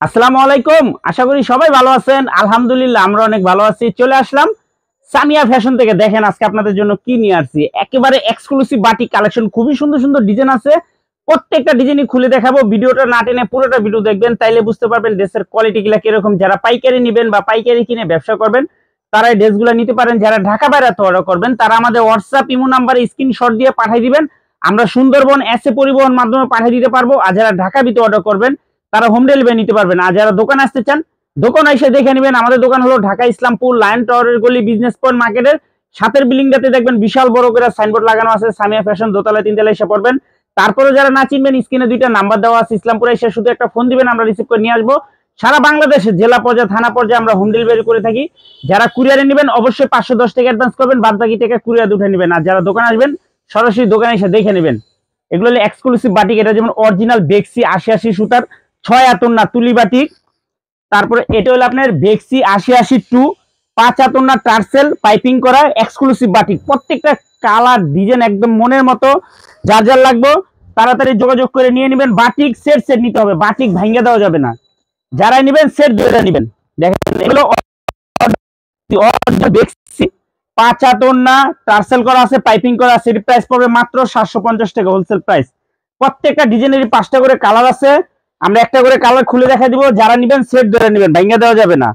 আসসালামু আলাইকুম। আশা করি সবাই ভালো আছেন। আলহামদুলিল্লাহ আমরা অনেক ভালো আছি। চলে আসলাম সামিয়া ফ্যাশন থেকে। দেখেন আজকে আপনাদের জন্য কি নিয়ে আসছি। একেবারে এক্সক্লুসিভ বাটিক কালেকশন, খুবই সুন্দর সুন্দর ডিজাইন আছে। প্রত্যেকটা ডিজাইনই খুলে দেখাবো। ভিডিওটা না টেনে পুরোটা ভিডিও দেখবেন, তাইলে বুঝতে পারবেন ড্রেসের কোয়ালিটি গুলা কিরকম। যারা পাইকারি নেবেন বা পাইকারি কিনে ব্যবসা করবেন তারা এই ড্রেসগুলো নিতে পারেন। যারা ঢাকা বাইরে অর্ডার করবেন তারা আমাদের হোয়াটসঅ্যাপ ইমো নাম্বারে স্ক্রিনশট দিয়ে পাঠিয়ে দিবেন। আমরা সুন্দরবন এসএ পরিবহন মাধ্যমে পাঠিয়ে দিতে পারবো। আর যারা ঢাকা ভিতরে অর্ডার করবেন তারা হোম ডেলিভারি নিতে পারবেন। আর যারা দোকান আসতে চান দোকান এসে দেখে নেবেন। আমাদের দোকান হলো ঢাকা ইসলামপুর লায়ন টাওয়ারের গলি বিজনেস পয়েন্ট মার্কেটের সাথের বিল্ডিংটাতে দেখবেন বিশাল বড় করে সাইনবোর্ড লাগানো আছে সামিয়া ফ্যাশন, দোতলা তিনতলা এসে পড়বেন। তারপরে যারা না চিনবেন স্ক্রিনে দুইটা নাম্বার দেওয়া আছে, ইসলামপুরে এসে শুধু একটা ফোন দিবেন, আমরা রিসিভ করে নিয়ে আসবো। সারা বাংলাদেশে জেলা পর্যায়ে থানা পর্যায়ে আমরা হোম ডেলিভারি করে থাকি। যারা কুরিয়ারে নেবেন অবশ্যই 510 টাকা অ্যাডভান্স করবেন, বাদ বাকি টাকা কুরিয়ারে উঠে নেবেন। আর যারা দোকান আসবেন সরাসরি দোকানে এসে দেখে নেবেন। এগুলো হলো এক্সক্লুসিভ বাটিক। এটা যেমন অরিজিনাল বেক্সি ৮০ সুতার 6 আতন্না তুলি বাটিক। তারপরে এটা হলো আপনার বেক্সি ৮০ 5 আতন্না টার্সেল পাইপিং করা এক্সক্লুসিভ বাটিক। প্রত্যেকটা কালার ডিজাইন একদম মনের মতো। যার যার লাগবে তাড়াতাড়ি যোগাযোগ করে নিয়ে নেবেন। বাটিক সেট সেট নিতে হবে, বাটিক ভাঙিয়ে দেওয়া যাবে না। যারাই নেবেন সেট ধরে নেবেন। দেখেন এগুলো বেক্সি 5 আতন্না টার্সেল করা আছে, পাইপিং করা আছে। এর প্রাইস পড়বে মাত্র 750 টাকা হোলসেল প্রাইস। প্রত্যেকটা ডিজাইনের 5টা করে কালার আছে। আমরা একটা করে কালার খুলে দেখা দিব। যারা নেবেন সেট ধরে নেবেন, ভাঙিয়ে দেওয়া যাবে না।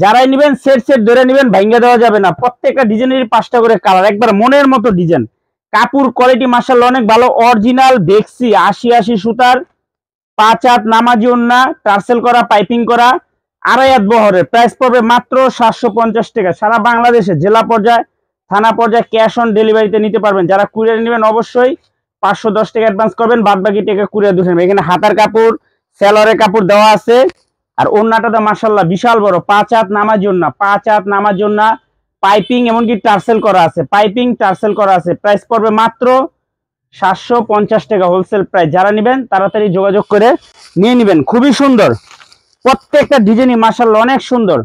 যারাই নেবেন সেট সেট ধরে নেবেন, ভাঙিয়ে দেওয়া যাবে না। প্রত্যেকটা ডিজাইনের 5টা করে কালার, একবার মনের মতো ডিজাইন। কাপড় কোয়ালিটি মাশাআল্লাহ অনেক ভালো। অরিজিনাল বেক্সি ৮০ সুতার 5 হাত নামাজি ওন্না টার্সেল করা পাইপিং করা 2.5 হাত বহরের। প্রাইস পড়বে মাত্র 750 টাকা। সারা বাংলাদেশে জেলা পর্যায়ে থানা পর্যায়ে ক্যাশ অন ডেলিভারিতে নিতে পারবেন। যারা কুরিয়ারে নেবেন অবশ্যই 510 টাকা অ্যাডভান্স করবেন, বাদ বাকি টাকা কুরিয়ার দুশো নেবেন। এখানে হাতার কাপড় সেলরের কাপড় দেওয়া আছে। আর ওন্নাটা তো মাশাআল্লাহ বিশাল বড়, 5 হাত নামাজি ওন্না, 5 হাত নামাজি ওন্না পাইপিং এমনকি টার্সেল করা আছে, পাইপিং টার্সেল করা আছে। প্রাইস পড়বে মাত্র 750 টাকা হোলসেল প্রাইস। যারা নেবেন তাড়াতাড়ি যোগাযোগ করে নিয়ে নেবেন। খুবই সুন্দর প্রত্যেকটা ডিজাইনই মাশাআল্লাহ অনেক সুন্দর।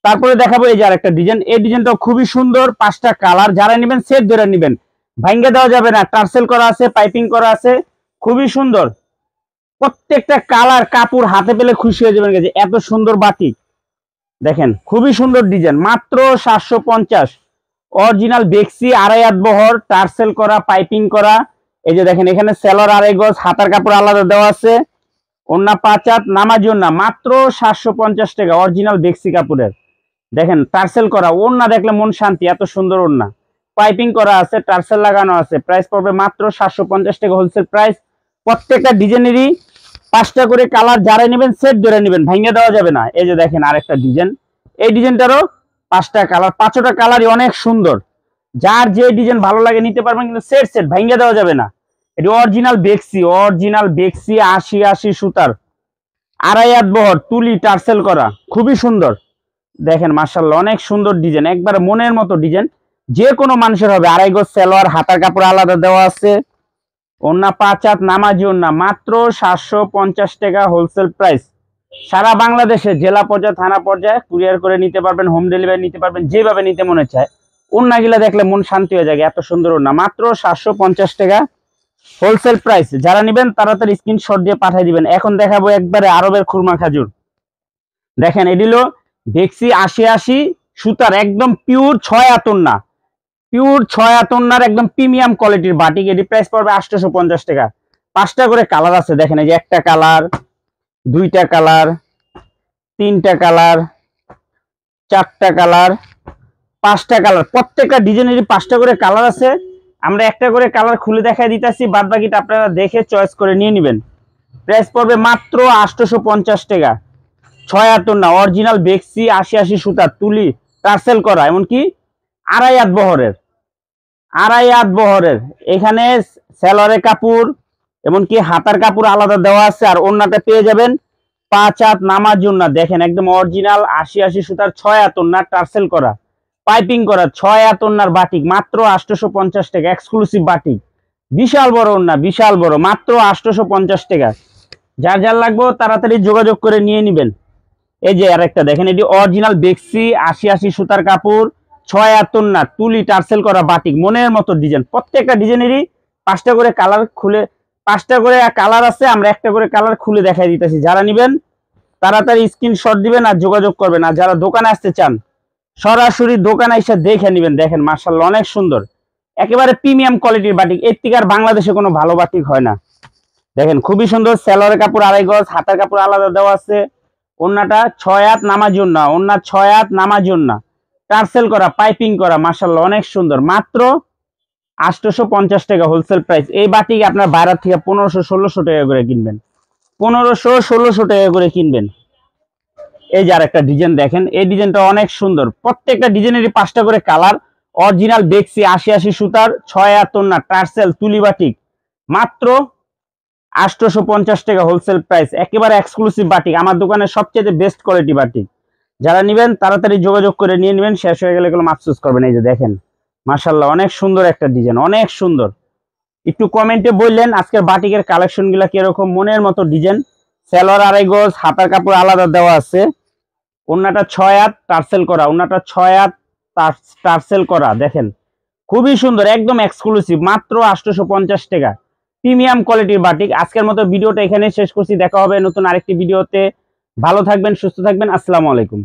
তারপরে দেখাবো এই যে আরেকটা ডিজাইন। এই ডিজাইনটাও খুবই সুন্দর, 5টা কালার। যারা নেবেন সেট ধরে নেবেন, ভাঙ্গে দেওয়া যাবে না। টার্সেল করা আছে, পাইপিং করা আছে, খুবই সুন্দর। প্রত্যেকটা কালার কাপড় হাতে পেলে খুশি হয়ে যাবেন। এত সুন্দর বাটিক দেখেন, খুবই সুন্দর ডিজাইন। মাত্র 750। অরিজিনাল বেক্সি 2.5 হাত বহর টার্সেল করা পাইপিং করা। এই যে দেখেন এখানে সেলর 2.5 গজ, হাতার কাপড় আলাদা দেওয়া আছে। ওন্না 5 হাত নামাজি ওন্না, মাত্র 750 টাকা অরিজিনাল বেক্সি কাপড়ের। দেখেন টার্সেল করা ওন্না দেখলে মন শান্তি, এত সুন্দর ওন্না। পাইপিং করা আছে, টার্সেল লাগানো আছে। প্রাইস পড়বে মাত্র 750 টাকা হোলসেল প্রাইস। প্রত্যেকটা ডিজাইনেরই 5টা করে কালার। যারা নেবেন সেট ধরে নেবেন, ভাঙিয়ে দেওয়া যাবে না। এই যে দেখেন আরেকটা ডিজাইন। এই ডিজাইনটারও 5টা কালার, 5টা কালারই অনেক সুন্দর। যার যে ডিজাইন ভালো লাগে নিতে পারবেন, কিন্তু সেট সেট ভাঙিয়ে দেওয়া যাবে না। এটি অরিজিনাল বেক্সি, অরিজিনাল বেক্সি ৮০ সুতার 2.5 হাত বহর তুলি টার্সেল করা, খুবই সুন্দর। দেখেন মাশাআল্লাহ অনেক সুন্দর ডিজাইন, একবার মনের মতো ডিজাইন। যে কোনো মানুষের হবে। 2.5 গজ সেলোয়ার, হাতার কাপড় আলাদা দেওয়া আছে। ওন্না 5 হাত নামাজি ওন্না, মাত্র 750 টাকা হোলসেল প্রাইস। সারা বাংলাদেশে জেলা পর্যায়ে থানা পর্যায়ে কুরিয়ার করে নিতে পারবেন, হোম ডেলিভারি নিতে পারবেন, যেভাবে নিতে মনে চায়। ওন্নাগুলা দেখলে মন শান্তি হয়ে যায়, এত সুন্দর ওন্না। মাত্র 750 টাকা হোলসেল প্রাইস। যারা নেবেন তাড়াতাড়ি স্ক্রিনশট দিয়ে পাঠিয়ে দিবেন। এখন দেখাবো একবারে আরবের খুরমা খাজুর। দেখেন এডিলো বেক্সি ৮০ সুতার একদম পিওর 6 আতন্না, পিওর 6 আতন্নার একদম প্রিমিয়াম কোয়ালিটির বাটিক। এটি প্রাইস পড়বে 850 টাকা। 5টা করে কালার আছে। দেখেন এই যে একটা কালার, 2টা কালার, 3টা কালার, 4টা কালার, 5টা কালার। প্রত্যেকটা ডিজাইনেরই 5টা করে কালার আছে। আমরা একটা করে কালার খুলে দেখাই দিতেছি, বাদ বাকিটা আপনারা দেখে চয়েস করে নিয়ে নেবেন। প্রাইস পড়বে মাত্র 850 টাকা। 6 আতন্না অরিজিনাল বেক্সি ৮০ সুতার তুলি টার্সেল করা, এমনকি 2.5 হাত বহরের, 2.5 হাত বহরের। এখানে সেলরের কাপড় এমনকি হাতার কাপড় আলাদা দেওয়া আছে। আর ওন্নাটা পেয়ে যাবেন 5 হাত নামাজ ওন্না। দেখেন একদম অরিজিনাল ৮০ সুতার 6 আতন্না টার্সেল করা পাইপিং করা 6 আতন্নার বাটিক, মাত্র 850 টাকা এক্সক্লুসিভ বাটিক। বিশাল বড় ওন্না, বিশাল বড়, মাত্র 850 টাকা। যার যার লাগবে তাড়াতাড়ি যোগাযোগ করে নিয়ে নেবেন। এই যে আরেকটা দেখেন, এটি অরিজিনাল বেক্সি ৮০ সুতার কাপড় 6 আতন্না তুলি টার্সেল করা বাটিক, মনের মতো ডিজাইন। প্রত্যেকটা ডিজাইনেরই 5টা করে কালার খুলে, 5টা করে কালার আছে। আমরা একটা করে কালার খুলে দেখাই দিতেছি। যারা নেবেন তাড়াতাড়ি স্ক্রিনশট দিবেন আর যোগাযোগ করবেন। আর যারা দোকানে আসতে চান সরাসরি দোকানে এসে দেখে নেবেন। দেখেন মাশাআল্লাহ অনেক সুন্দর, একেবারে প্রিমিয়াম কোয়ালিটির বাটিক। এর থেকে আর বাংলাদেশে কোনো ভালো বাটিক হয় না। দেখেন খুবই সুন্দর, সেলরের কাপড় 2.5 গজ, হাতার কাপড় আলাদা দেওয়া আছে। ওন্নাটা 6 হাত নামাজুন না, ওন্না 6 হাত নামাজুন না, টার্সেল করা, পাইপিং করা, মাশাআল্লাহ অনেক সুন্দর। মাত্র 850 টাকা হোলসেল প্রাইস। এই বাটিক আপনার বাইরে থেকে 1500-1600 টাকা করে কিনবেন, 1500-1600 টাকা করে কিনবেন। এই যে আরেকটা ডিজাইন দেখেন, এই ডিজাইনটা অনেক সুন্দর। প্রত্যেকটা ডিজাইনেরই 5টা করে কালার। অরিজিনাল বেক্সি 80 সুতার 6 হাত ওন্না, টার্সেল তুলি বাটিক। মাত্র 850 টাকা হোলসেল প্রাইস। একেবারে এক্সক্লুসিভ বাটিক, আমার দোকানের সবচেয়ে বেস্ট কোয়ালিটি বাটিক। যারা নেবেন তাড়াতাড়ি যোগাযোগ করে নিয়ে নেবেন, শেষ হয়ে গেলে এগুলো আফসোস করবেন। এই যে দেখেন মাশাআল্লাহ অনেক সুন্দর একটা ডিজাইন, অনেক সুন্দর। একটু কমেন্টে বললেন আজকের বাটিকের কালেকশন গুলা কিরকম, মনের মতো ডিজাইন। সেলোয়ার 2.5 গজ, হাতার কাপড় আলাদা দেওয়া আছে। ওন্নাটা 6 হাত টার্সেল করা, ওন্নাটা 6 হাত টার্সেল করা। দেখেন খুবই সুন্দর, একদম এক্সক্লুসিভ, মাত্র 850 টাকা। প্রিমিয়াম কোয়ালিটির বাটিক। আজকের মতো ভিডিওটা এখানে শেষ করছি, দেখা হবে নতুন আরেকটি ভিডিওতে। ভালো থাকবেন, সুস্থ থাকবেন, আসসালামু আলাইকুম।